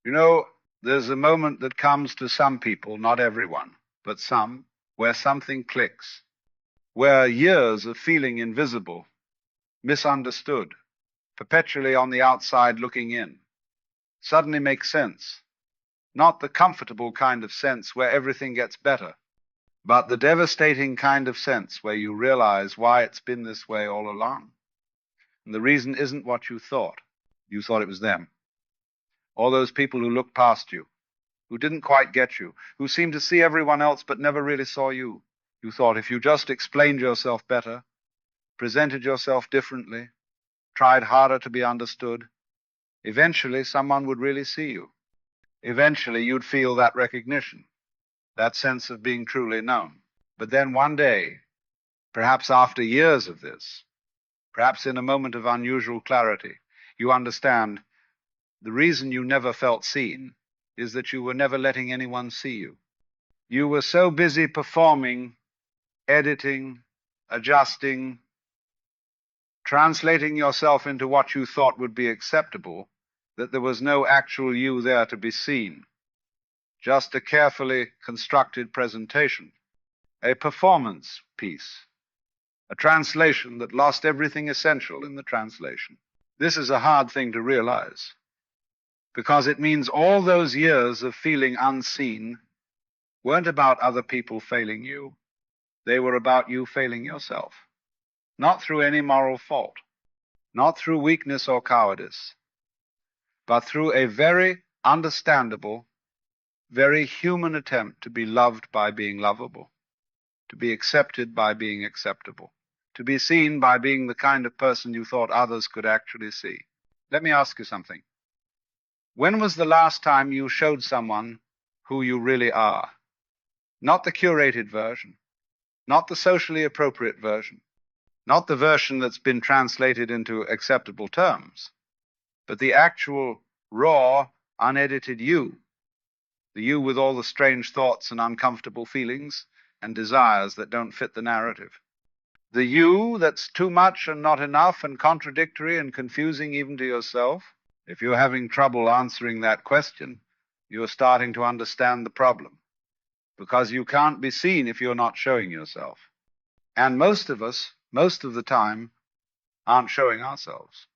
You know, there's a moment that comes to some people, not everyone, but some, where something clicks, where years of feeling invisible, misunderstood, perpetually on the outside looking in, suddenly make sense. Not the comfortable kind of sense where everything gets better, but the devastating kind of sense where you realize why it's been this way all along. And the reason isn't what you thought. You thought it was them. All those people who looked past you, who didn't quite get you, who seemed to see everyone else but never really saw you. You thought if you just explained yourself better, presented yourself differently, tried harder to be understood, eventually someone would really see you. Eventually you'd feel that recognition, that sense of being truly known. But then one day, perhaps after years of this, perhaps in a moment of unusual clarity, you understand the reason you never felt seen is that you were never letting anyone see you. You were so busy performing, editing, adjusting, translating yourself into what you thought would be acceptable, that there was no actual you there to be seen. Just a carefully constructed presentation, a performance piece, a translation that lost everything essential in the translation. This is a hard thing to realize, because it means all those years of feeling unseen weren't about other people failing you. They were about you failing yourself. Not through any moral fault, not through weakness or cowardice, but through a very understandable, very human attempt to be loved by being lovable, to be accepted by being acceptable, to be seen by being the kind of person you thought others could actually see. Let me ask you something. When was the last time you showed someone who you really are? Not the curated version, not the socially appropriate version, not the version that's been translated into acceptable terms, but the actual, raw, unedited you, the you with all the strange thoughts and uncomfortable feelings and desires that don't fit the narrative. The you that's too much and not enough and contradictory and confusing even to yourself. If you're having trouble answering that question, you're starting to understand the problem, because you can't be seen if you're not showing yourself. And most of us, most of the time, aren't showing ourselves.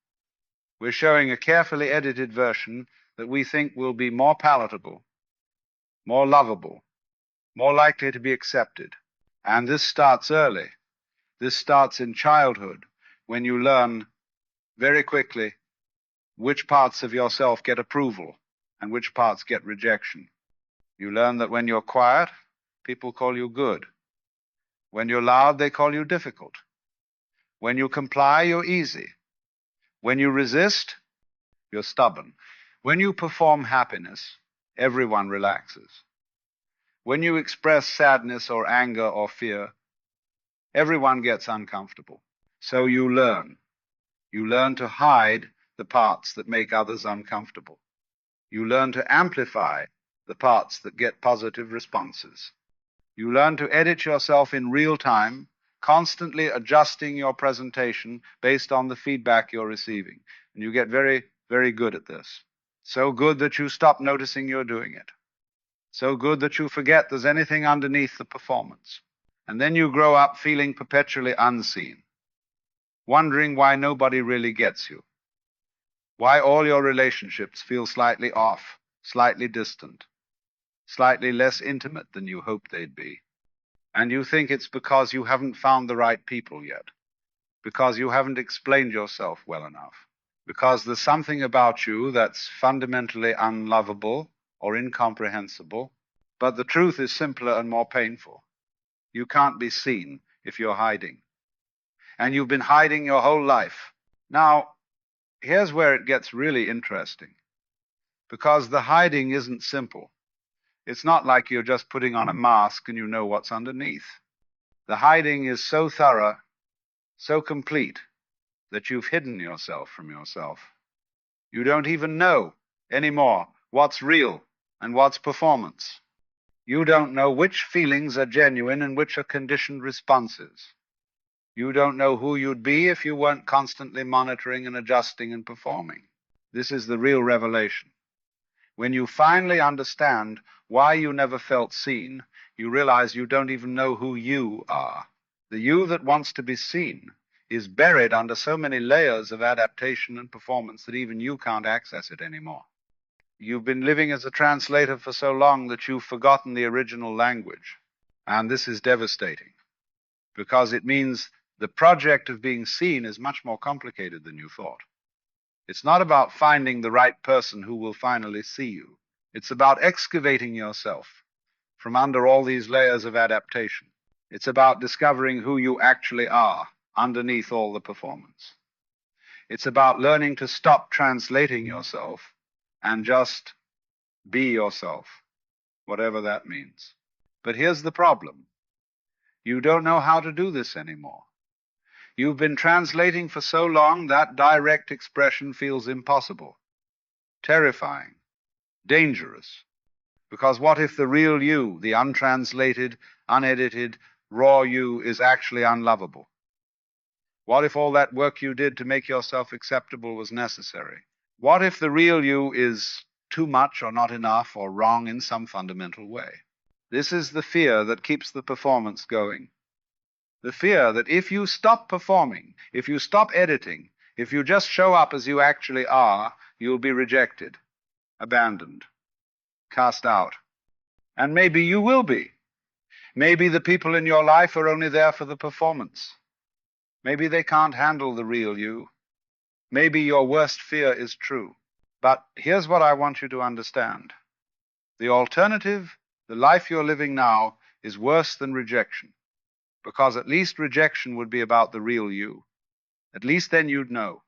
We're showing a carefully edited version that we think will be more palatable, more lovable, more likely to be accepted. And this starts early. This starts in childhood, when you learn very quickly which parts of yourself get approval and which parts get rejection. You learn that when you're quiet, people call you good. When you're loud, they call you difficult. When you comply, you're easy. When you resist, you're stubborn. When you perform happiness, everyone relaxes. When you express sadness or anger or fear, everyone gets uncomfortable. So you learn. You learn to hide the parts that make others uncomfortable. You learn to amplify the parts that get positive responses. You learn to edit yourself in real time, constantly adjusting your presentation based on the feedback you're receiving. And you get very, very good at this. So good that you stop noticing you're doing it. So good that you forget there's anything underneath the performance. And then you grow up feeling perpetually unseen, wondering why nobody really gets you, why all your relationships feel slightly off, slightly distant, slightly less intimate than you hoped they'd be. And you think it's because you haven't found the right people yet, because you haven't explained yourself well enough, because there's something about you that's fundamentally unlovable or incomprehensible. But the truth is simpler and more painful. You can't be seen if you're hiding. And you've been hiding your whole life. Now, here's where it gets really interesting, because the hiding isn't simple. It's not like you're just putting on a mask and you know what's underneath. The hiding is so thorough, so complete, that you've hidden yourself from yourself. You don't even know anymore what's real and what's performance. You don't know which feelings are genuine and which are conditioned responses. You don't know who you'd be if you weren't constantly monitoring and adjusting and performing. This is the real revelation. When you finally understand why you never felt seen, you realize you don't even know who you are. The you that wants to be seen is buried under so many layers of adaptation and performance that even you can't access it anymore. You've been living as a translator for so long that you've forgotten the original language. And this is devastating because it means the project of being seen is much more complicated than you thought. It's not about finding the right person who will finally see you. It's about excavating yourself from under all these layers of adaptation. It's about discovering who you actually are underneath all the performance. It's about learning to stop translating yourself and just be yourself, whatever that means. But here's the problem. You don't know how to do this anymore. You've been translating for so long that direct expression feels impossible, terrifying, dangerous. Because what if the real you, the untranslated, unedited, raw you, is actually unlovable? What if all that work you did to make yourself acceptable was necessary? What if the real you is too much or not enough or wrong in some fundamental way? This is the fear that keeps the performance going. The fear that if you stop performing, if you stop editing, if you just show up as you actually are, you'll be rejected, abandoned, cast out. And maybe you will be. Maybe the people in your life are only there for the performance. Maybe they can't handle the real you. Maybe your worst fear is true. But here's what I want you to understand. The alternative, the life you're living now, is worse than rejection. Because at least rejection would be about the real you. At least then you'd know.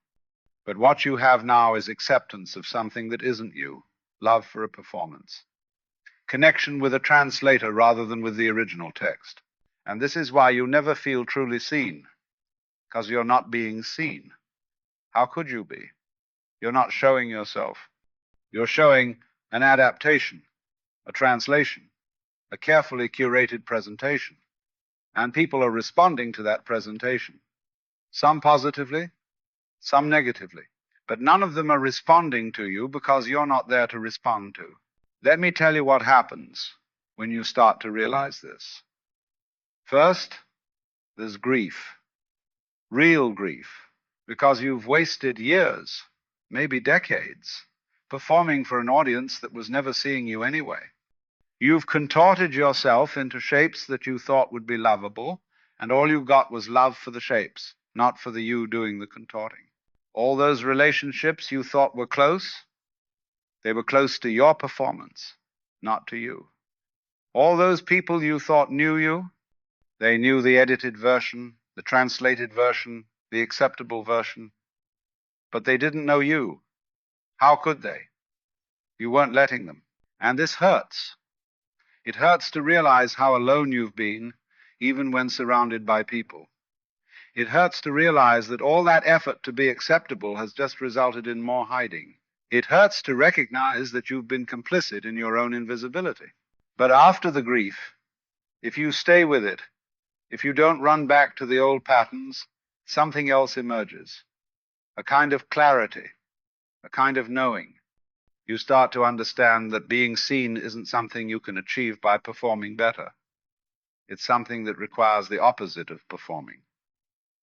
But what you have now is acceptance of something that isn't you, love for a performance, connection with a translator rather than with the original text. And this is why you never feel truly seen, because you're not being seen. How could you be? You're not showing yourself. You're showing an adaptation, a translation, a carefully curated presentation. And people are responding to that presentation, some positively, some negatively. But none of them are responding to you because you're not there to respond to. Let me tell you what happens when you start to realize this. First, there's grief, real grief, because you've wasted years, maybe decades, performing for an audience that was never seeing you anyway. You've contorted yourself into shapes that you thought would be lovable, and all you got was love for the shapes, not for the you doing the contorting. All those relationships you thought were close, they were close to your performance, not to you. All those people you thought knew you, they knew the edited version, the translated version, the acceptable version, but they didn't know you. How could they? You weren't letting them. And this hurts. It hurts to realize how alone you've been, even when surrounded by people. It hurts to realize that all that effort to be acceptable has just resulted in more hiding. It hurts to recognize that you've been complicit in your own invisibility. But after the grief, if you stay with it, if you don't run back to the old patterns, something else emerges. A kind of clarity, a kind of knowing. You start to understand that being seen isn't something you can achieve by performing better. It's something that requires the opposite of performing.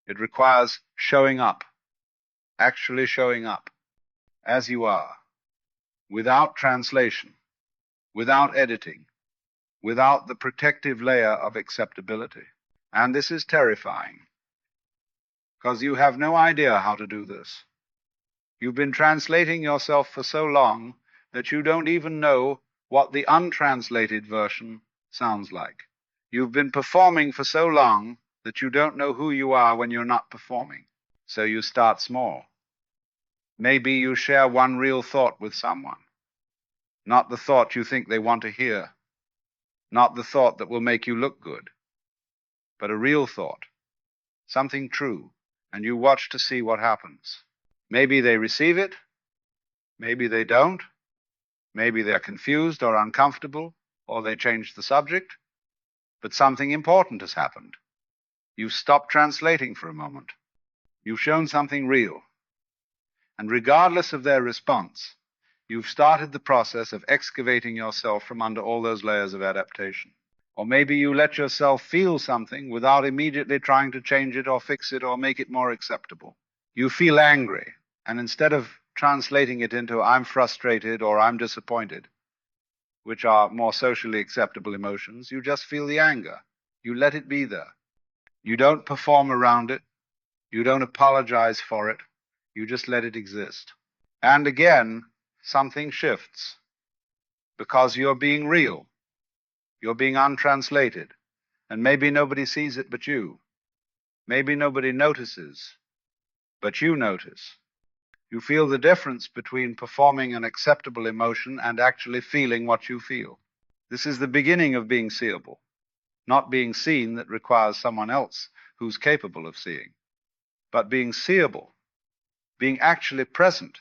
It requires showing up, actually showing up as you are, without translation, without editing, without the protective layer of acceptability. And this is terrifying, because you have no idea how to do this. You've been translating yourself for so long that you don't even know what the untranslated version sounds like. You've been performing for so long that you don't know who you are when you're not performing. So you start small. Maybe you share one real thought with someone, not the thought you think they want to hear, not the thought that will make you look good, but a real thought, something true, and you watch to see what happens. Maybe they receive it, maybe they don't, maybe they're confused or uncomfortable, or they change the subject, but something important has happened. You've stopped translating for a moment. You've shown something real. And regardless of their response, You've started the process of excavating yourself from under all those layers of adaptation. Or maybe you let yourself feel something without immediately trying to change it or fix it or make it more acceptable. You feel angry, and instead of translating it into I'm frustrated or I'm disappointed, which are more socially acceptable emotions, you just feel the anger. You let it be there. You don't perform around it. You don't apologize for it. You just let it exist. And again, something shifts because you're being real. You're being untranslated. And maybe nobody sees it but you. Maybe nobody notices, but you notice. You feel the difference between performing an acceptable emotion and actually feeling what you feel. This is the beginning of being seeable, not being seen that requires someone else who's capable of seeing, but being seeable, being actually present,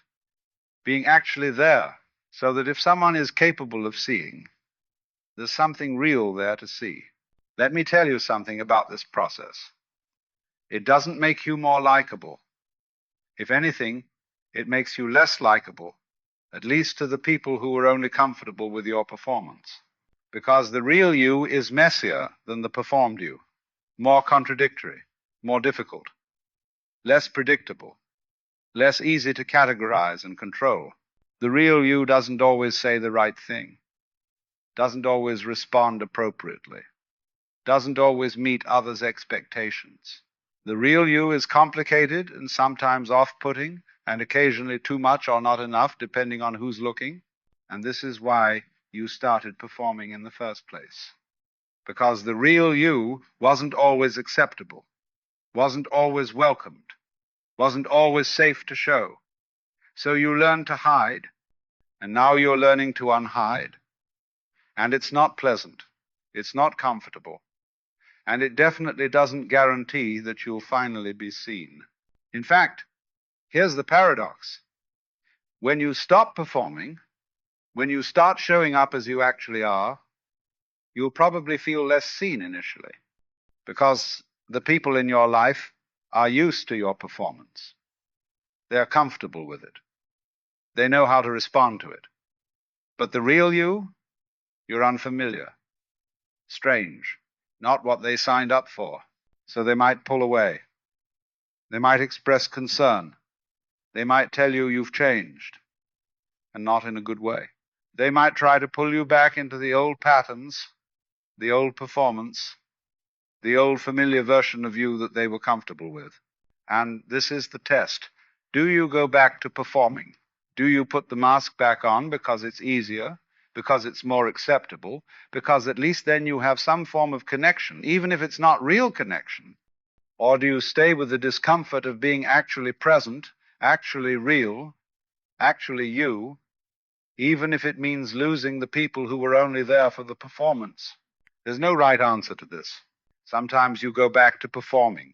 being actually there, so that if someone is capable of seeing, there's something real there to see. Let me tell you something about this process. It doesn't make you more likable. If anything, it makes you less likable, at least to the people who are only comfortable with your performance. Because the real you is messier than the performed you, more contradictory, more difficult, less predictable, less easy to categorize and control. The real you doesn't always say the right thing, doesn't always respond appropriately, doesn't always meet others' expectations. The real you is complicated and sometimes off-putting, and occasionally too much or not enough, depending on who's looking. And this is why you started performing in the first place. Because the real you wasn't always acceptable, wasn't always welcomed, wasn't always safe to show. So you learned to hide, and now you're learning to unhide. And it's not pleasant, it's not comfortable, and it definitely doesn't guarantee that you'll finally be seen. In fact, here's the paradox. When you stop performing, when you start showing up as you actually are, you'll probably feel less seen initially, because the people in your life are used to your performance. They're comfortable with it. They know how to respond to it. But the real you, you're unfamiliar, strange, not what they signed up for. So they might pull away. They might express concern. They might tell you you've changed, and not in a good way. They might try to pull you back into the old patterns, the old performance, the old familiar version of you that they were comfortable with. And this is the test. Do you go back to performing? Do you put the mask back on because it's easier, because it's more acceptable, because at least then you have some form of connection, even if it's not real connection? Or do you stay with the discomfort of being actually present, actually real, actually you, even if it means losing the people who were only there for the performance? There's no right answer to this. Sometimes you go back to performing.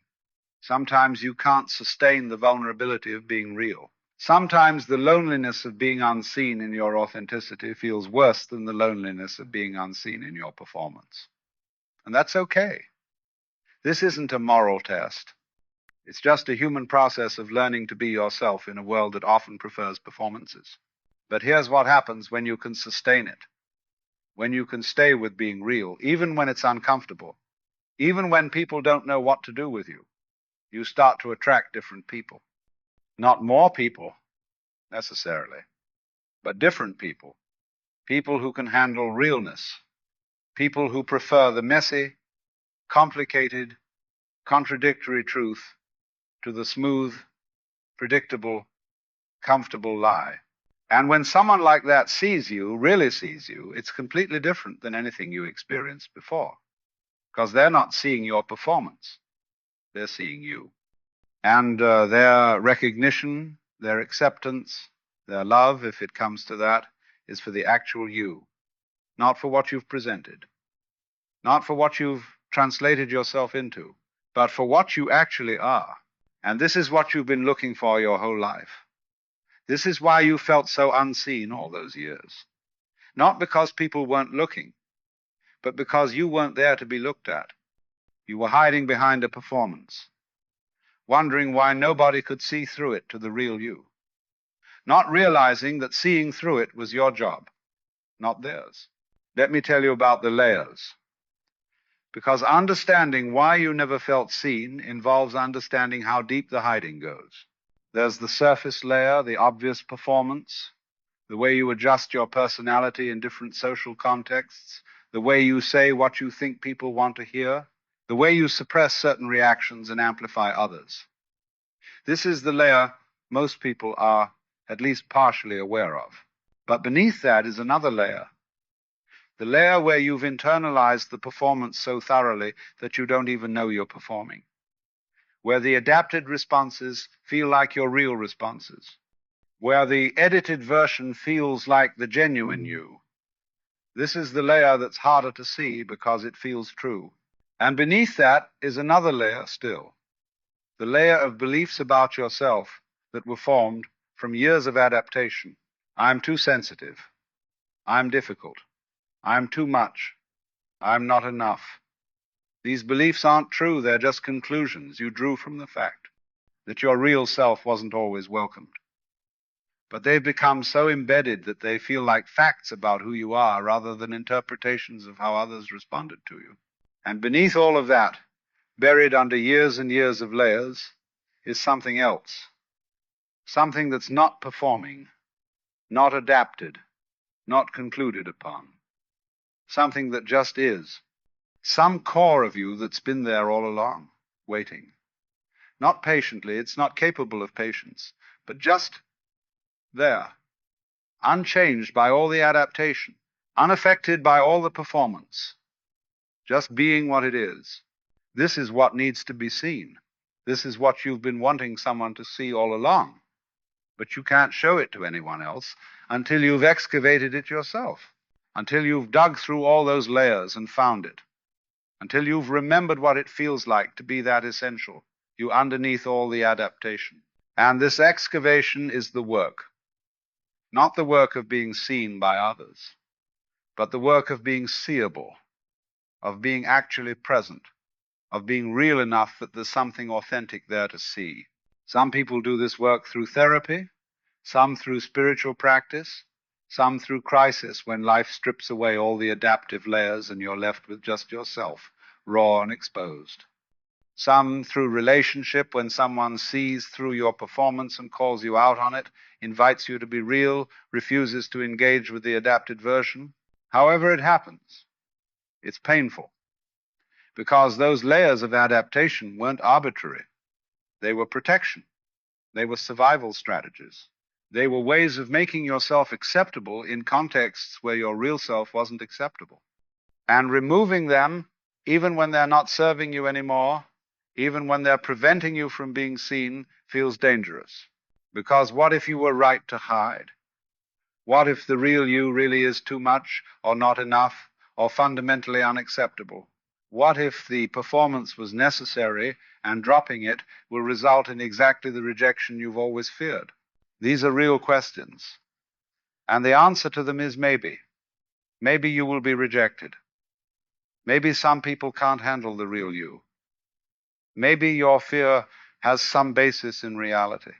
Sometimes you can't sustain the vulnerability of being real. Sometimes the loneliness of being unseen in your authenticity feels worse than the loneliness of being unseen in your performance. And that's okay. This isn't a moral test. It's just a human process of learning to be yourself in a world that often prefers performances. But here's what happens when you can sustain it, when you can stay with being real, even when it's uncomfortable, even when people don't know what to do with you. You start to attract different people. Not more people, necessarily, but different people. People who can handle realness. People who prefer the messy, complicated, contradictory truth to the smooth, predictable, comfortable lie. And when someone like that sees you, really sees you, it's completely different than anything you experienced before. Because they're not seeing your performance. They're seeing you. And their recognition, their acceptance, their love, if it comes to that, is for the actual you, not for what you've presented, not for what you've translated yourself into, but for what you actually are. And this is what you've been looking for your whole life. This is why you felt so unseen all those years. Not because people weren't looking, but because you weren't there to be looked at. You were hiding behind a performance, wondering why nobody could see through it to the real you. not realizing that seeing through it was your job, not theirs. Let me tell you about the layers. Because understanding why you never felt seen involves understanding how deep the hiding goes. There's the surface layer, the obvious performance, the way you adjust your personality in different social contexts, the way you say what you think people want to hear, the way you suppress certain reactions and amplify others. This is the layer most people are at least partially aware of. But beneath that is another layer, the layer where you've internalized the performance so thoroughly that you don't even know you're performing, where the adapted responses feel like your real responses, where the edited version feels like the genuine you. This is the layer that's harder to see because it feels true. And beneath that is another layer still, the layer of beliefs about yourself that were formed from years of adaptation. I'm too sensitive. I'm difficult. I'm too much. I'm not enough. These beliefs aren't true, they're just conclusions you drew from the fact that your real self wasn't always welcomed. But they've become so embedded that they feel like facts about who you are rather than interpretations of how others responded to you. And beneath all of that, buried under years and years of layers, is something else. Something that's not performing, not adapted, not concluded upon. Something that just is. Some core of you that's been there all along, waiting. Not patiently, it's not capable of patience, but just there, unchanged by all the adaptation, unaffected by all the performance, just being what it is. This is what needs to be seen. This is what you've been wanting someone to see all along. But you can't show it to anyone else until you've excavated it yourself, until you've dug through all those layers and found it, until you've remembered what it feels like to be that essential, you underneath all the adaptation. And this excavation is the work, not the work of being seen by others, but the work of being seeable, of being actually present, of being real enough that there's something authentic there to see. Some people do this work through therapy, some through spiritual practice, some through crisis when life strips away all the adaptive layers and you're left with just yourself, raw and exposed. Some through relationship when someone sees through your performance and calls you out on it, invites you to be real, refuses to engage with the adapted version. However it happens, it's painful because those layers of adaptation weren't arbitrary. They were protection. They were survival strategies. They were ways of making yourself acceptable in contexts where your real self wasn't acceptable. And removing them, even when they're not serving you anymore, even when they're preventing you from being seen, feels dangerous. Because what if you were right to hide? What if the real you really is too much, or not enough, or fundamentally unacceptable? What if the performance was necessary and dropping it will result in exactly the rejection you've always feared? These are real questions. And the answer to them is maybe. Maybe you will be rejected. Maybe some people can't handle the real you. Maybe your fear has some basis in reality.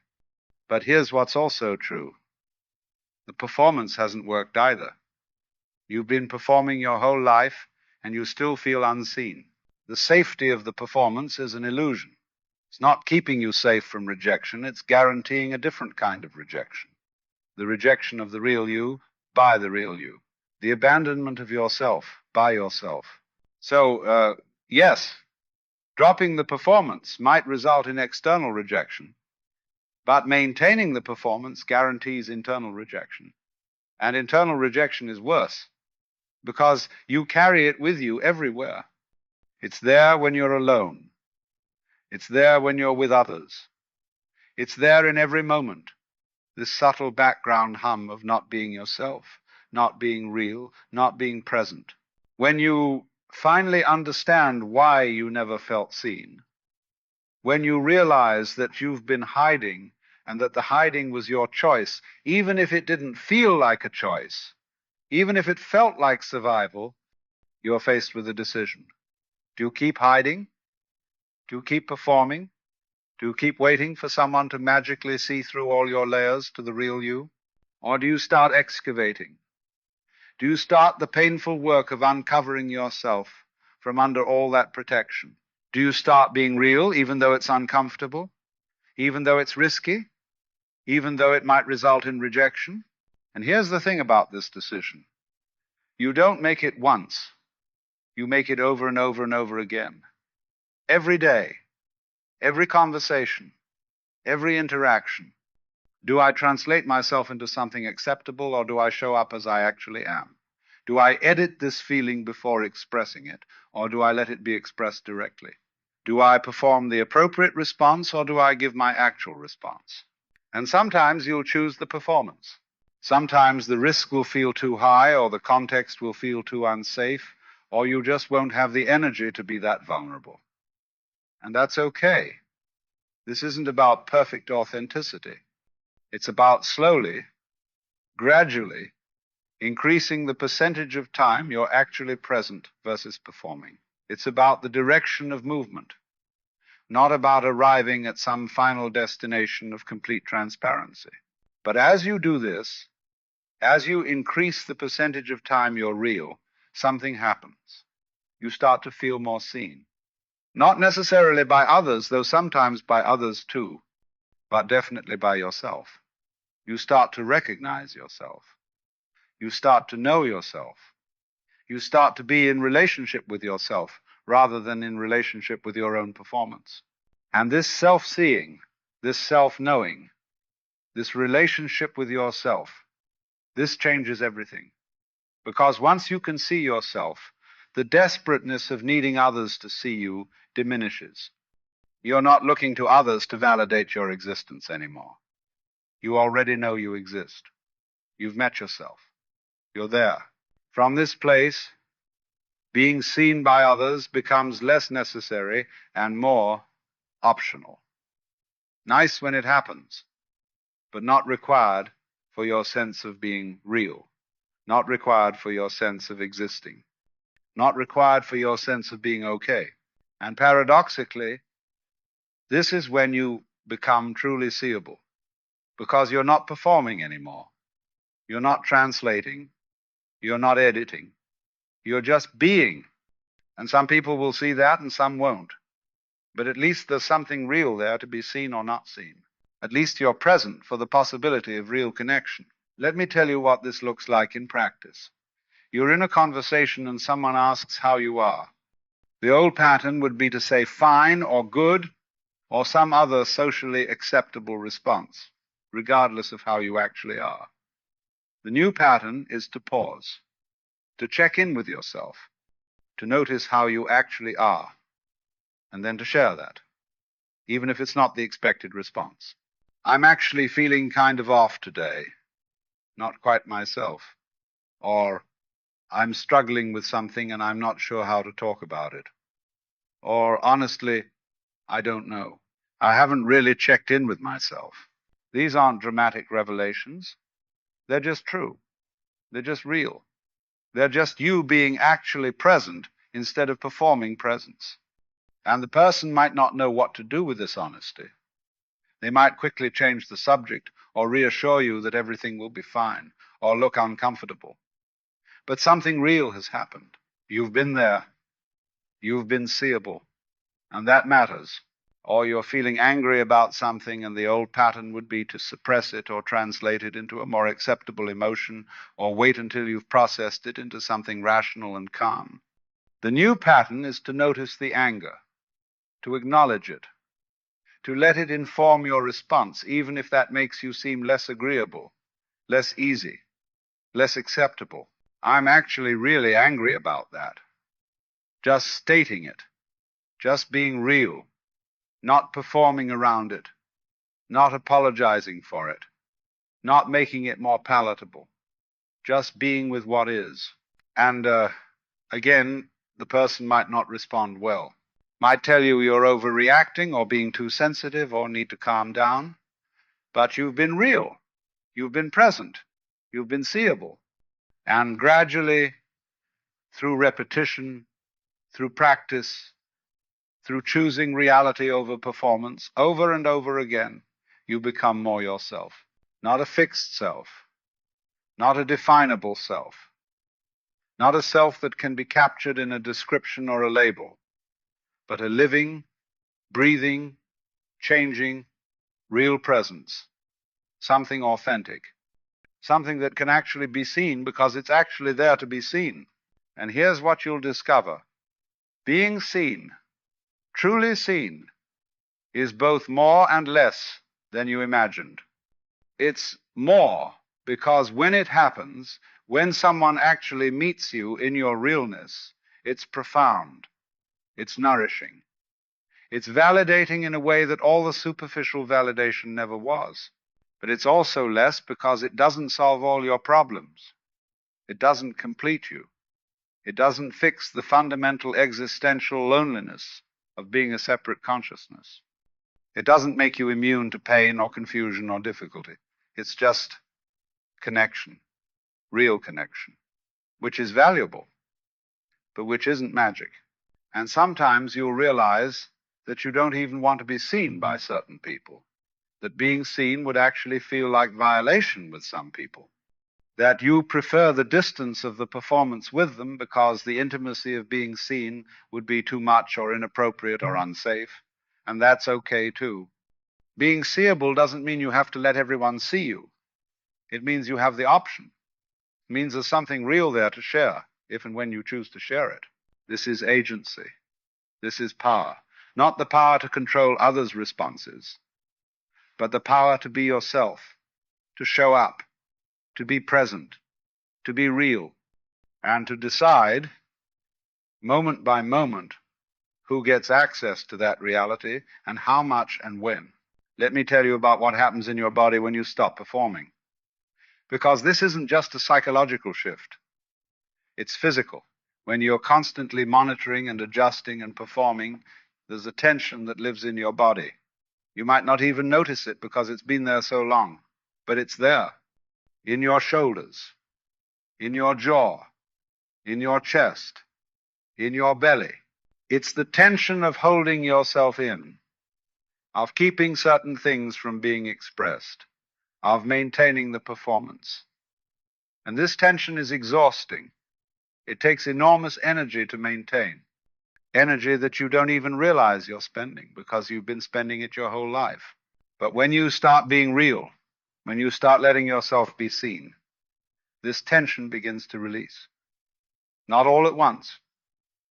But here's what's also true. The performance hasn't worked either. You've been performing your whole life, and you still feel unseen. The safety of the performance is an illusion. It's not keeping you safe from rejection, it's guaranteeing a different kind of rejection. The rejection of the real you by the real you. The abandonment of yourself by yourself. So, yes, dropping the performance might result in external rejection, but maintaining the performance guarantees internal rejection. And internal rejection is worse, because you carry it with you everywhere. It's there when you're alone. It's there when you're with others. It's there in every moment, this subtle background hum of not being yourself, not being real, not being present. When you finally understand why you never felt seen, when you realize that you've been hiding and that the hiding was your choice, even if it didn't feel like a choice, even if it felt like survival, you're faced with a decision. Do you keep hiding? Do you keep performing? Do you keep waiting for someone to magically see through all your layers to the real you? Or do you start excavating? Do you start the painful work of uncovering yourself from under all that protection? Do you start being real even though it's uncomfortable, even though it's risky, even though it might result in rejection? And here's the thing about this decision. You don't make it once. You make it over and over and over again. Every day, every conversation, every interaction. Do I translate myself into something acceptable, or do I show up as I actually am? Do I edit this feeling before expressing it, or do I let it be expressed directly? Do I perform the appropriate response, or do I give my actual response? And sometimes you'll choose the performance. Sometimes the risk will feel too high, or the context will feel too unsafe, or you just won't have the energy to be that vulnerable. And that's okay. This isn't about perfect authenticity. It's about slowly, gradually, increasing the percentage of time you're actually present versus performing. It's about the direction of movement, not about arriving at some final destination of complete transparency. But as you do this, as you increase the percentage of time you're real, something happens. You start to feel more seen. Not necessarily by others, though sometimes by others too, but definitely by yourself. You start to recognize yourself. You start to know yourself. You start to be in relationship with yourself rather than in relationship with your own performance. And this self-seeing, this self-knowing, this relationship with yourself, this changes everything. Because once you can see yourself, the desperateness of needing others to see you diminishes. You're not looking to others to validate your existence anymore. You already know you exist. You've met yourself. You're there. From this place, being seen by others becomes less necessary and more optional. Nice when it happens, but not required for your sense of being real, not required for your sense of existing, not required for your sense of being okay. And paradoxically, this is when you become truly seeable, because you're not performing anymore. You're not translating. You're not editing. You're just being. And some people will see that and some won't. But at least there's something real there to be seen or not seen. At least you're present for the possibility of real connection. Let me tell you what this looks like in practice. You're in a conversation and someone asks how you are. The old pattern would be to say fine or good or some other socially acceptable response, regardless of how you actually are. The new pattern is to pause, to check in with yourself, to notice how you actually are, and then to share that, even if it's not the expected response. I'm actually feeling kind of off today, not quite myself, or I'm struggling with something and I'm not sure how to talk about it, or honestly, I don't know. I haven't really checked in with myself. These aren't dramatic revelations. They're just true. They're just real. They're just you being actually present instead of performing presence. And the person might not know what to do with this honesty. They might quickly change the subject or reassure you that everything will be fine or look uncomfortable. But something real has happened. You've been there. You've been seeable. And that matters. Or you're feeling angry about something and the old pattern would be to suppress it or translate it into a more acceptable emotion or wait until you've processed it into something rational and calm. The new pattern is to notice the anger, to acknowledge it, to let it inform your response, even if that makes you seem less agreeable, less easy, less acceptable. I'm actually really angry about that. Just stating it, just being real, not performing around it, not apologizing for it, not making it more palatable, just being with what is. And again, the person might not respond well. Might tell you you're overreacting or being too sensitive or need to calm down. But you've been real. You've been present. You've been seeable. And gradually, through repetition, through practice, through choosing reality over performance over and over again, you become more yourself. Not a fixed self, not a definable self, not a self that can be captured in a description or a label, but a living, breathing, changing, real presence, something authentic, something that can actually be seen because it's actually there to be seen. And here's what you'll discover. Being seen, truly seen, is both more and less than you imagined. It's more because when it happens, when someone actually meets you in your realness, it's profound, it's nourishing, it's validating in a way that all the superficial validation never was. But it's also less because it doesn't solve all your problems. It doesn't complete you. It doesn't fix the fundamental existential loneliness of being a separate consciousness. It doesn't make you immune to pain or confusion or difficulty. It's just connection, real connection, which is valuable, but which isn't magic. And sometimes you'll realize that you don't even want to be seen by certain people, that being seen would actually feel like violation with some people, that you prefer the distance of the performance with them because the intimacy of being seen would be too much or inappropriate or unsafe, and that's okay too. Being seeable doesn't mean you have to let everyone see you. It means you have the option. It means there's something real there to share, if and when you choose to share it. This is agency. This is power. Not the power to control others' responses, but the power to be yourself, to show up, to be present, to be real, and to decide, moment by moment, who gets access to that reality and how much and when. Let me tell you about what happens in your body when you stop performing. Because this isn't just a psychological shift. It's physical. When you're constantly monitoring and adjusting and performing, there's a tension that lives in your body. You might not even notice it because it's been there so long, but it's there, in your shoulders, in your jaw, in your chest, in your belly. It's the tension of holding yourself in, of keeping certain things from being expressed, of maintaining the performance. And this tension is exhausting. It takes enormous energy to maintain, energy that you don't even realize you're spending because you've been spending it your whole life. But when you start being real, when you start letting yourself be seen, this tension begins to release. Not all at once,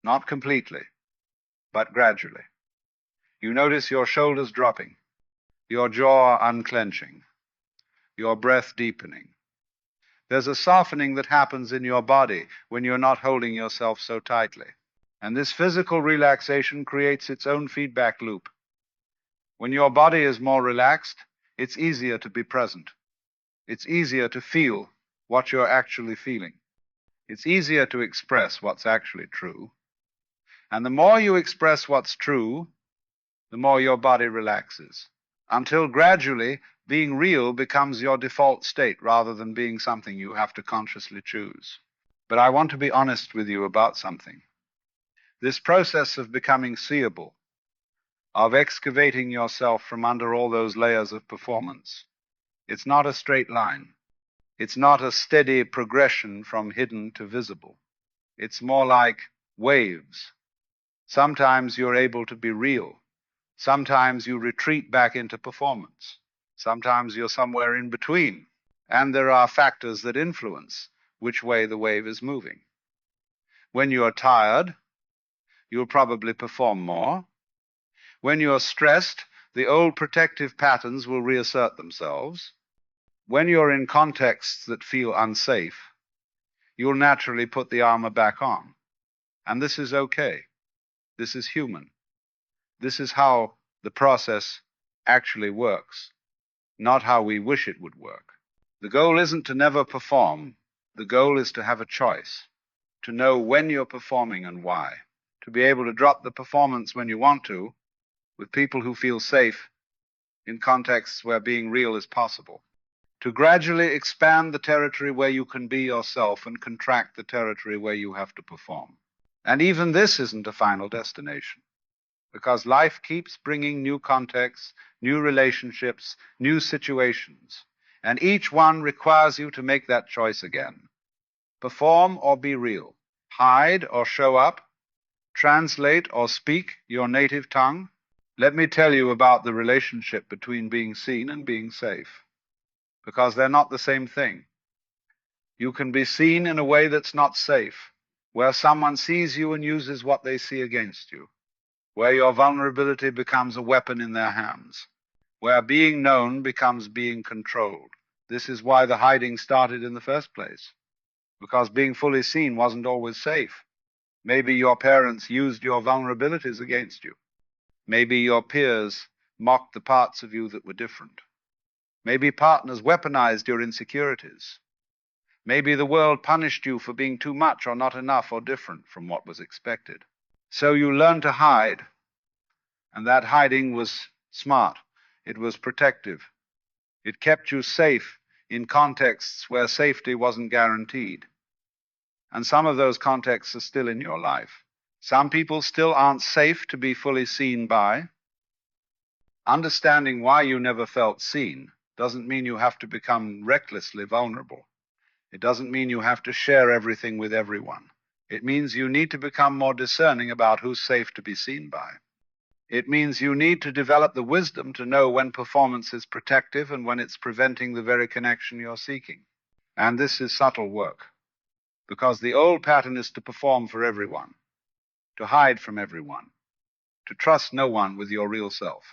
not completely, but gradually. You notice your shoulders dropping, your jaw unclenching, your breath deepening. There's a softening that happens in your body when you're not holding yourself so tightly. And this physical relaxation creates its own feedback loop. When your body is more relaxed, it's easier to be present. It's easier to feel what you're actually feeling. It's easier to express what's actually true. And the more you express what's true, the more your body relaxes, until gradually being real becomes your default state rather than being something you have to consciously choose. But I want to be honest with you about something. This process of becoming seeable, of excavating yourself from under all those layers of performance, it's not a straight line. It's not a steady progression from hidden to visible. It's more like waves. Sometimes you're able to be real. Sometimes you retreat back into performance. Sometimes you're somewhere in between. And there are factors that influence which way the wave is moving. When you're tired, you'll probably perform more. When you're stressed, the old protective patterns will reassert themselves. When you're in contexts that feel unsafe, you'll naturally put the armor back on. And this is okay. This is human. This is how the process actually works, not how we wish it would work. The goal isn't to never perform. The goal is to have a choice, to know when you're performing and why, to be able to drop the performance when you want to, with people who feel safe in contexts where being real is possible, to gradually expand the territory where you can be yourself and contract the territory where you have to perform. And even this isn't a final destination. because life keeps bringing new contexts, new relationships, new situations, and each one requires you to make that choice again. Perform or be real, hide or show up, translate or speak your native tongue. Let me tell you about the relationship between being seen and being safe, because they're not the same thing. You can be seen in a way that's not safe, where someone sees you and uses what they see against you, where your vulnerability becomes a weapon in their hands, where being known becomes being controlled. This is why the hiding started in the first place, because being fully seen wasn't always safe. Maybe your parents used your vulnerabilities against you. Maybe your peers mocked the parts of you that were different. Maybe partners weaponized your insecurities. Maybe the world punished you for being too much or not enough or different from what was expected. So you learned to hide, and that hiding was smart. It was protective. It kept you safe in contexts where safety wasn't guaranteed. And some of those contexts are still in your life. Some people still aren't safe to be fully seen by. Understanding why you never felt seen doesn't mean you have to become recklessly vulnerable. It doesn't mean you have to share everything with everyone. It means you need to become more discerning about who's safe to be seen by. It means you need to develop the wisdom to know when performance is protective and when it's preventing the very connection you're seeking. And this is subtle work, because the old pattern is to perform for everyone, to hide from everyone, to trust no one with your real self.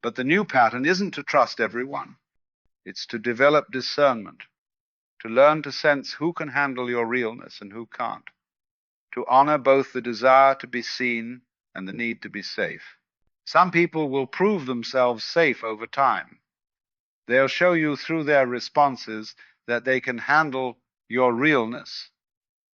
But the new pattern isn't to trust everyone. It's to develop discernment, to learn to sense who can handle your realness and who can't, to honor both the desire to be seen and the need to be safe. Some people will prove themselves safe over time. They'll show you through their responses that they can handle your realness,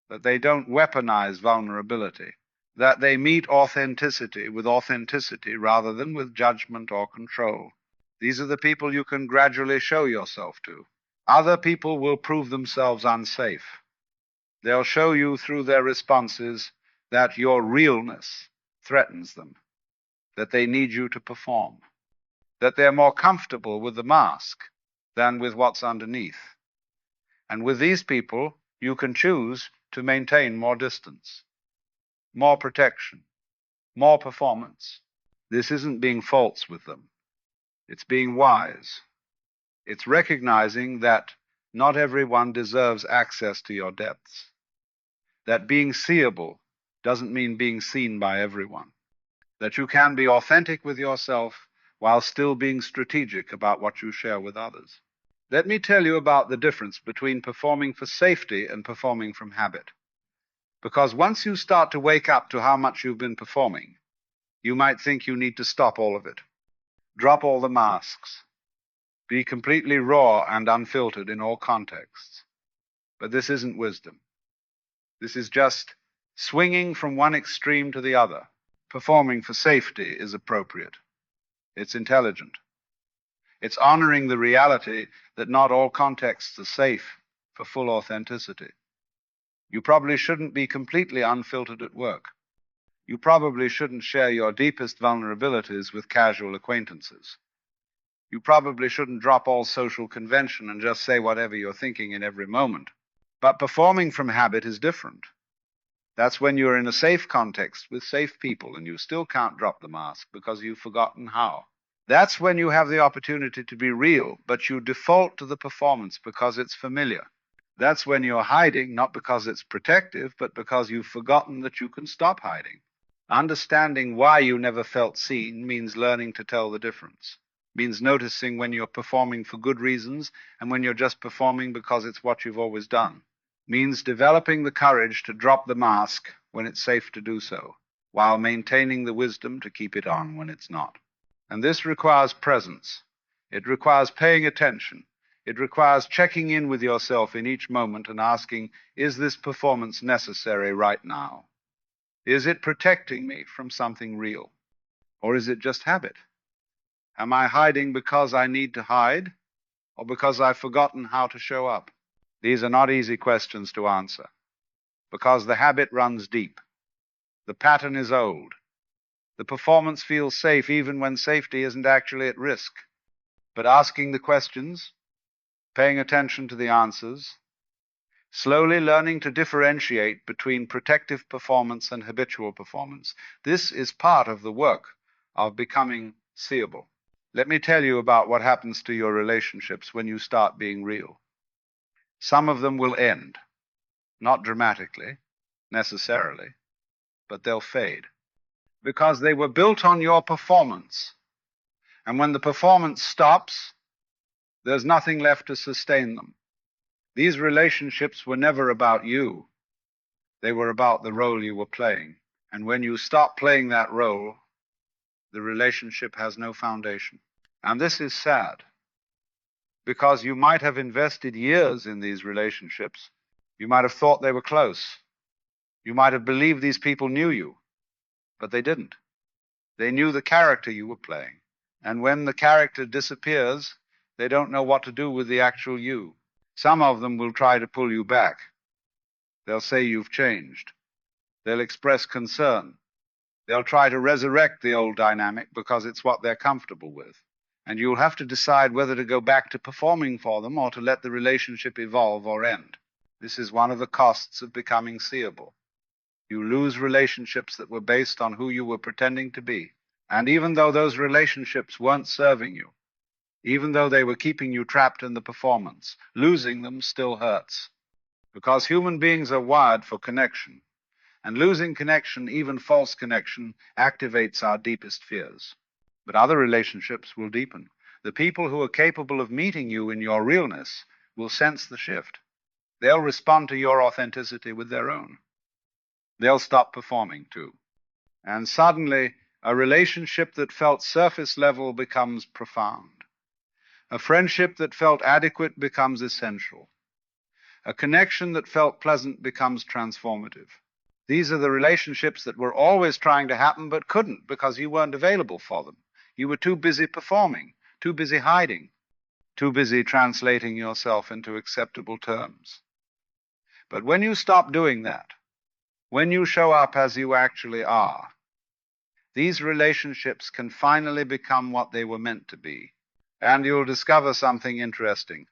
that they don't weaponize vulnerability, that they meet authenticity with authenticity rather than with judgment or control. These are the people you can gradually show yourself to. Other people will prove themselves unsafe. They'll show you through their responses that your realness threatens them, that they need you to perform, that they're more comfortable with the mask than with what's underneath. And with these people, you can choose to maintain more distance, more protection, more performance. This isn't being false with them. It's being wise. It's recognizing that not everyone deserves access to your depths, that being seeable doesn't mean being seen by everyone, that you can be authentic with yourself while still being strategic about what you share with others. Let me tell you about the difference between performing for safety and performing from habit. Because once you start to wake up to how much you've been performing, you might think you need to stop all of it. Drop all the masks. Be completely raw and unfiltered in all contexts. But this isn't wisdom. This is just swinging from one extreme to the other. Performing for safety is appropriate. It's intelligent. It's honoring the reality that not all contexts are safe for full authenticity. You probably shouldn't be completely unfiltered at work. You probably shouldn't share your deepest vulnerabilities with casual acquaintances. You probably shouldn't drop all social convention and just say whatever you're thinking in every moment. But performing from habit is different. That's when you're in a safe context with safe people and you still can't drop the mask because you've forgotten how. That's when you have the opportunity to be real, but you default to the performance because it's familiar. That's when you're hiding, not because it's protective, but because you've forgotten that you can stop hiding. Understanding why you never felt seen means learning to tell the difference. Means noticing when you're performing for good reasons and when you're just performing because it's what you've always done. Means developing the courage to drop the mask when it's safe to do so, while maintaining the wisdom to keep it on when it's not. And this requires presence. It requires paying attention. It requires checking in with yourself in each moment and asking, is this performance necessary right now? Is it protecting me from something real? Or is it just habit? Am I hiding because I need to hide, or because I've forgotten how to show up? These are not easy questions to answer, because the habit runs deep. The pattern is old. The performance feels safe even when safety isn't actually at risk. But asking the questions, paying attention to the answers, slowly learning to differentiate between protective performance and habitual performance, this is part of the work of becoming seeable. Let me tell you about what happens to your relationships when you start being real. Some of them will end, not dramatically, necessarily, but they'll fade because they were built on your performance. And when the performance stops, there's nothing left to sustain them. These relationships were never about you. They were about the role you were playing. And when you stop playing that role, the relationship has no foundation. And this is sad, because you might have invested years in these relationships. You might have thought they were close. You might have believed these people knew you, but they didn't. They knew the character you were playing. And when the character disappears, they don't know what to do with the actual you. Some of them will try to pull you back. They'll say you've changed. They'll express concern. They'll try to resurrect the old dynamic because it's what they're comfortable with. And you'll have to decide whether to go back to performing for them or to let the relationship evolve or end. This is one of the costs of becoming seeable. You lose relationships that were based on who you were pretending to be. And even though those relationships weren't serving you, even though they were keeping you trapped in the performance, losing them still hurts. Because human beings are wired for connection. And losing connection, even false connection, activates our deepest fears. But other relationships will deepen. The people who are capable of meeting you in your realness will sense the shift. They'll respond to your authenticity with their own. They'll stop performing too. And suddenly, a relationship that felt surface level becomes profound. A friendship that felt adequate becomes essential. A connection that felt pleasant becomes transformative. These are the relationships that were always trying to happen but couldn't because you weren't available for them. You were too busy performing, too busy hiding, too busy translating yourself into acceptable terms. But when you stop doing that, when you show up as you actually are, these relationships can finally become what they were meant to be. And you'll discover something interesting.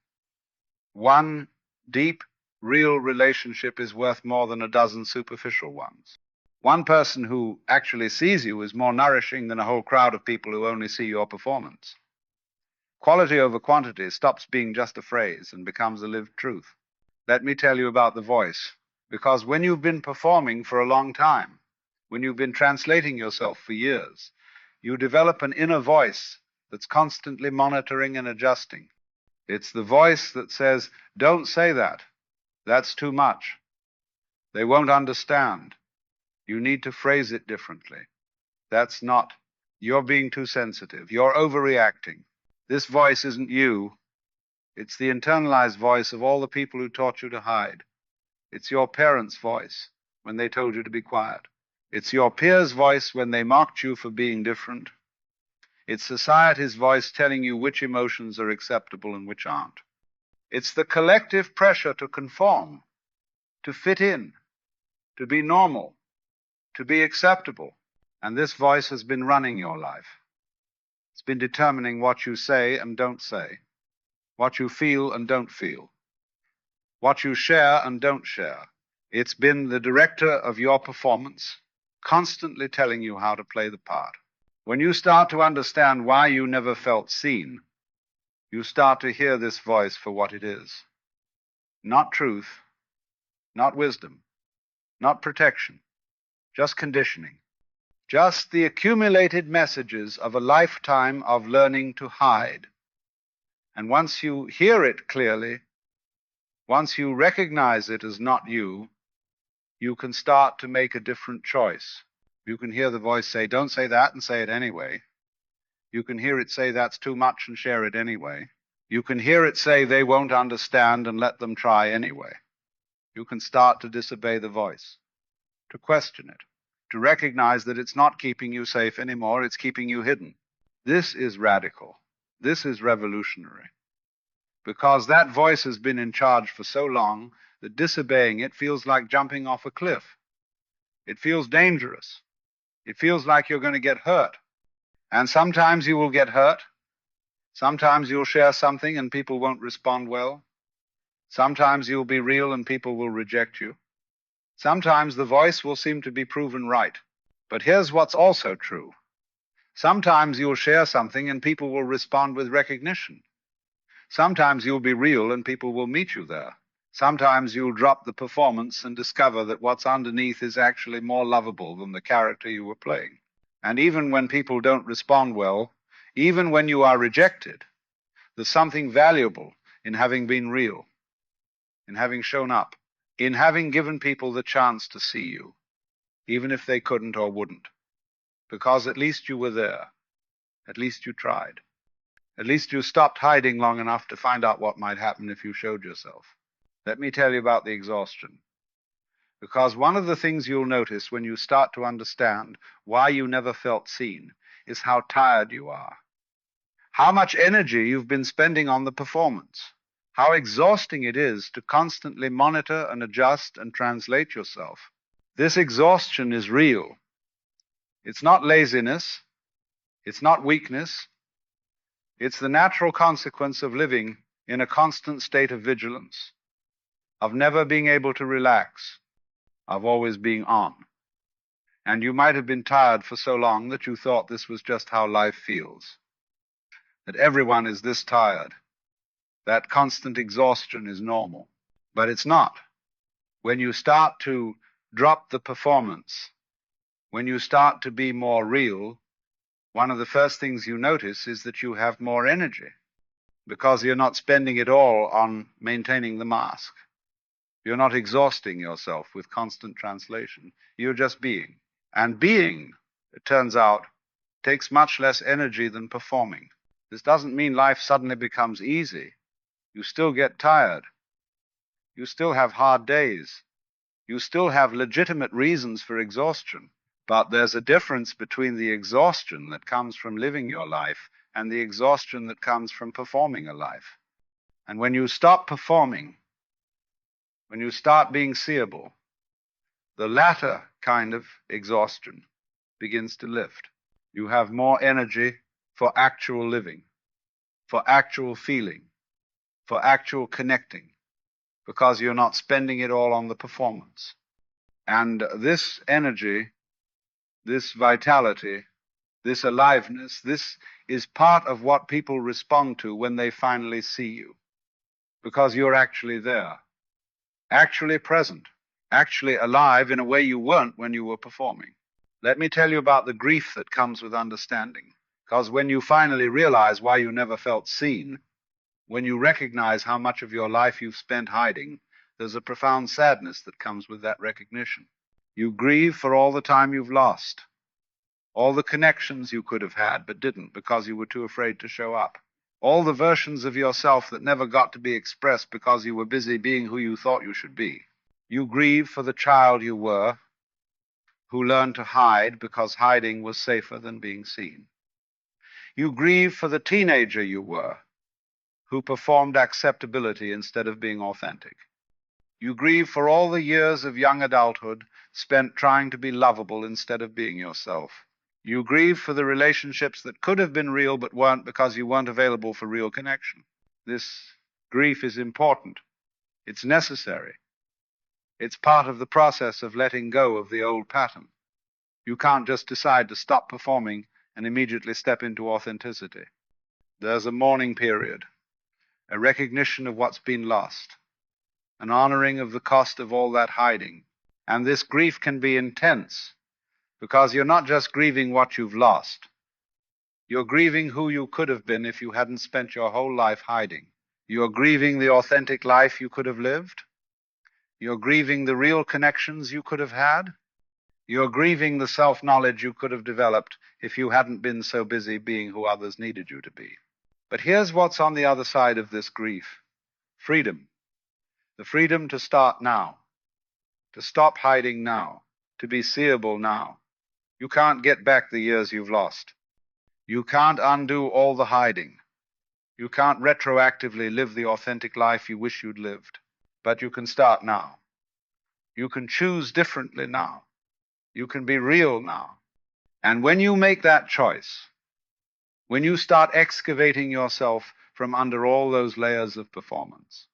One deep, real relationship is worth more than a dozen superficial ones. One person who actually sees you is more nourishing than a whole crowd of people who only see your performance. Quality over quantity stops being just a phrase and becomes a lived truth. Let me tell you about the voice, because when you've been performing for a long time, when you've been translating yourself for years, you develop an inner voice that's constantly monitoring and adjusting. It's the voice that says, don't say that. That's too much. They won't understand. You need to phrase it differently. That's not. You're being too sensitive. You're overreacting. This voice isn't you. It's the internalized voice of all the people who taught you to hide. It's your parents' voice when they told you to be quiet. It's your peers' voice when they mocked you for being different. It's society's voice telling you which emotions are acceptable and which aren't. It's the collective pressure to conform, to fit in, to be normal, to be acceptable. And this voice has been running your life. It's been determining what you say and don't say, what you feel and don't feel, what you share and don't share. It's been the director of your performance, constantly telling you how to play the part. When you start to understand why you never felt seen, you start to hear this voice for what it is. Not truth, not wisdom, not protection, just conditioning. Just the accumulated messages of a lifetime of learning to hide. And once you hear it clearly, once you recognize it as not you, you can start to make a different choice. You can hear the voice say, don't say that, and say it anyway. You can hear it say, that's too much, and share it anyway. You can hear it say, they won't understand, and let them try anyway. You can start to disobey the voice, to question it, to recognize that it's not keeping you safe anymore, it's keeping you hidden. This is radical. This is revolutionary. Because that voice has been in charge for so long that disobeying it feels like jumping off a cliff. It feels dangerous. It feels like you're going to get hurt. And sometimes you will get hurt. Sometimes you'll share something and people won't respond well. Sometimes you'll be real and people will reject you. Sometimes the voice will seem to be proven right. But here's what's also true. Sometimes you'll share something and people will respond with recognition. Sometimes you'll be real and people will meet you there. Sometimes you'll drop the performance and discover that what's underneath is actually more lovable than the character you were playing. And even when people don't respond well, even when you are rejected, there's something valuable in having been real, in having shown up, in having given people the chance to see you, even if they couldn't or wouldn't. Because at least you were there. At least you tried. At least you stopped hiding long enough to find out what might happen if you showed yourself. Let me tell you about the exhaustion. Because one of the things you'll notice when you start to understand why you never felt seen is how tired you are. How much energy you've been spending on the performance. How exhausting it is to constantly monitor and adjust and translate yourself. This exhaustion is real. It's not laziness. It's not weakness. It's the natural consequence of living in a constant state of vigilance, of never being able to relax, of always being on. And you might have been tired for so long that you thought this was just how life feels, that everyone is this tired, that constant exhaustion is normal. But it's not. When you start to drop the performance, when you start to be more real, one of the first things you notice is that you have more energy because you're not spending it all on maintaining the mask. You're not exhausting yourself with constant translation. You're just being. And being, it turns out, takes much less energy than performing. This doesn't mean life suddenly becomes easy. You still get tired. You still have hard days. You still have legitimate reasons for exhaustion. But there's a difference between the exhaustion that comes from living your life and the exhaustion that comes from performing a life. And when you stop performing, when you start being seeable, the latter kind of exhaustion begins to lift. You have more energy for actual living, for actual feeling, for actual connecting, because you're not spending it all on the performance. And this energy, this vitality, this aliveness, this is part of what people respond to when they finally see you, because you're actually there, actually present, actually alive in a way you weren't when you were performing. Let me tell you about the grief that comes with understanding, because when you finally realize why you never felt seen, when you recognize how much of your life you've spent hiding, there's a profound sadness that comes with that recognition. You grieve for all the time you've lost, all the connections you could have had but didn't because you were too afraid to show up, all the versions of yourself that never got to be expressed because you were busy being who you thought you should be. You grieve for the child you were, who learned to hide because hiding was safer than being seen. You grieve for the teenager you were, who performed acceptability instead of being authentic. You grieve for all the years of young adulthood spent trying to be lovable instead of being yourself. You grieve for the relationships that could have been real but weren't because you weren't available for real connection. This grief is important. It's necessary. It's part of the process of letting go of the old pattern. You can't just decide to stop performing and immediately step into authenticity. There's a mourning period, a recognition of what's been lost, an honoring of the cost of all that hiding. And this grief can be intense because you're not just grieving what you've lost. You're grieving who you could have been if you hadn't spent your whole life hiding. You're grieving the authentic life you could have lived. You're grieving the real connections you could have had. You're grieving the self-knowledge you could have developed if you hadn't been so busy being who others needed you to be. But here's what's on the other side of this grief. Freedom. The freedom to start now, to stop hiding now, to be seeable now. You can't get back the years you've lost. You can't undo all the hiding. You can't retroactively live the authentic life you wish you'd lived. But you can start now. You can choose differently now. You can be real now. And when you make that choice, when you start excavating yourself from under all those layers of performance,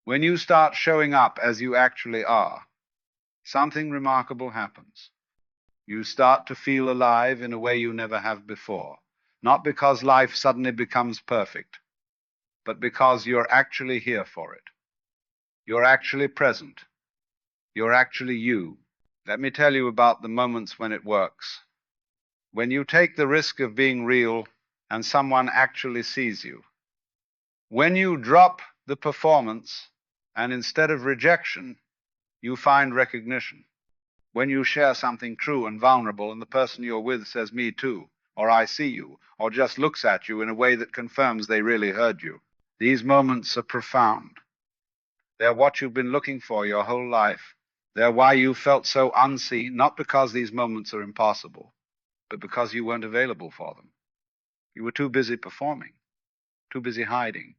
when you start showing up as you actually are, something remarkable happens. You start to feel alive in a way you never have before. Not because life suddenly becomes perfect, but because you're actually here for it. You're actually present. You're actually you. Let me tell you about the moments when it works. When you take the risk of being real and someone actually sees you. When you drop the performance and instead of rejection, you find recognition. When you share something true and vulnerable and the person you're with says, "Me too," or "I see you," or just looks at you in a way that confirms they really heard you. These moments are profound. They're what you've been looking for your whole life. They're why you felt so unseen, not because these moments are impossible, but because you weren't available for them. You were too busy performing, too busy hiding,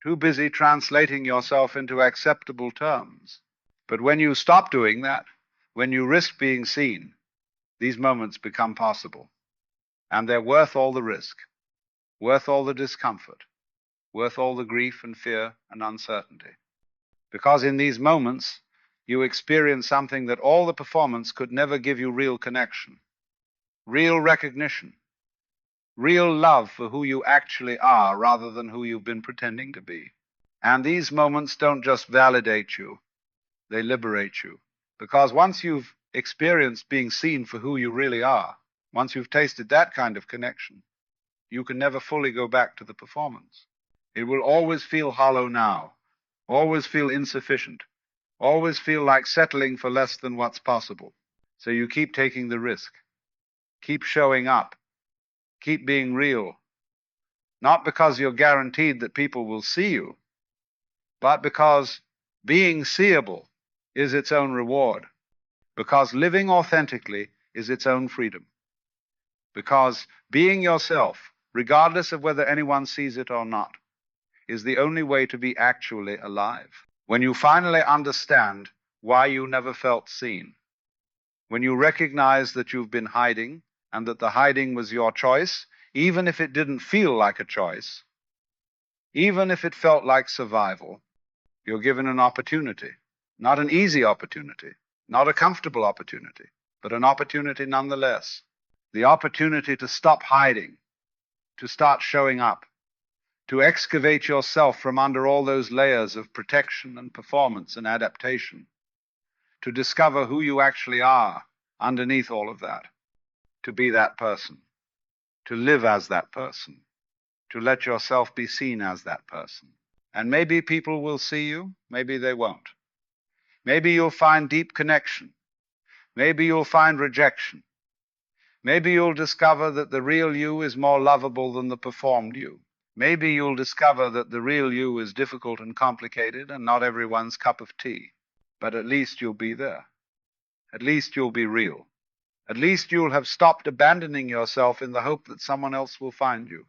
too busy translating yourself into acceptable terms. But when you stop doing that, when you risk being seen, these moments become possible. And they're worth all the risk, worth all the discomfort, worth all the grief and fear and uncertainty. Because in these moments, you experience something that all the performance could never give you: real connection, real recognition, real love for who you actually are rather than who you've been pretending to be. And these moments don't just validate you, they liberate you. Because once you've experienced being seen for who you really are, once you've tasted that kind of connection, you can never fully go back to the performance. It will always feel hollow now, always feel insufficient, always feel like settling for less than what's possible. So you keep taking the risk, keep showing up, keep being real, not because you're guaranteed that people will see you, but because being seeable is its own reward, because living authentically is its own freedom, because being yourself, regardless of whether anyone sees it or not, is the only way to be actually alive. When you finally understand why you never felt seen, when you recognize that you've been hiding and that the hiding was your choice, even if it didn't feel like a choice, even if it felt like survival, you're given an opportunity, not an easy opportunity, not a comfortable opportunity, but an opportunity nonetheless. The opportunity to stop hiding, to start showing up, to excavate yourself from under all those layers of protection and performance and adaptation, to discover who you actually are underneath all of that, to be that person, to live as that person, to let yourself be seen as that person. And maybe people will see you, maybe they won't. Maybe you'll find deep connection. Maybe you'll find rejection. Maybe you'll discover that the real you is more lovable than the performed you. Maybe you'll discover that the real you is difficult and complicated and not everyone's cup of tea. But at least you'll be there. At least you'll be real. At least you'll have stopped abandoning yourself in the hope that someone else will find you.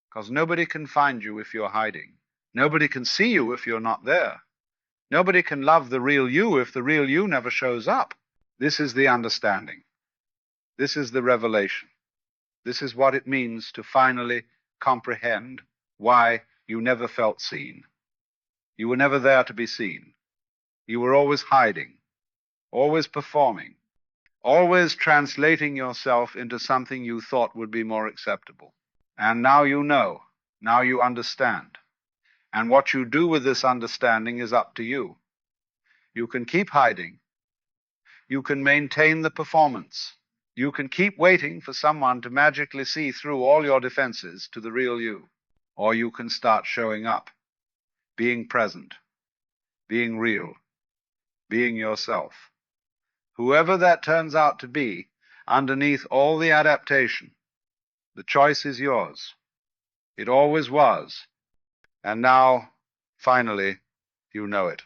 Because nobody can find you if you're hiding. Nobody can see you if you're not there. Nobody can love the real you if the real you never shows up. This is the understanding. This is the revelation. This is what it means to finally comprehend why you never felt seen. You were never there to be seen. You were always hiding, always performing, always translating yourself into something you thought would be more acceptable. And now you know, now you understand. And what you do with this understanding is up to you. You can keep hiding. You can maintain the performance. You can keep waiting for someone to magically see through all your defenses to the real you. Or you can start showing up, being present, being real, being yourself. Whoever that turns out to be, underneath all the adaptation, the choice is yours. It always was. And now, finally, you know it.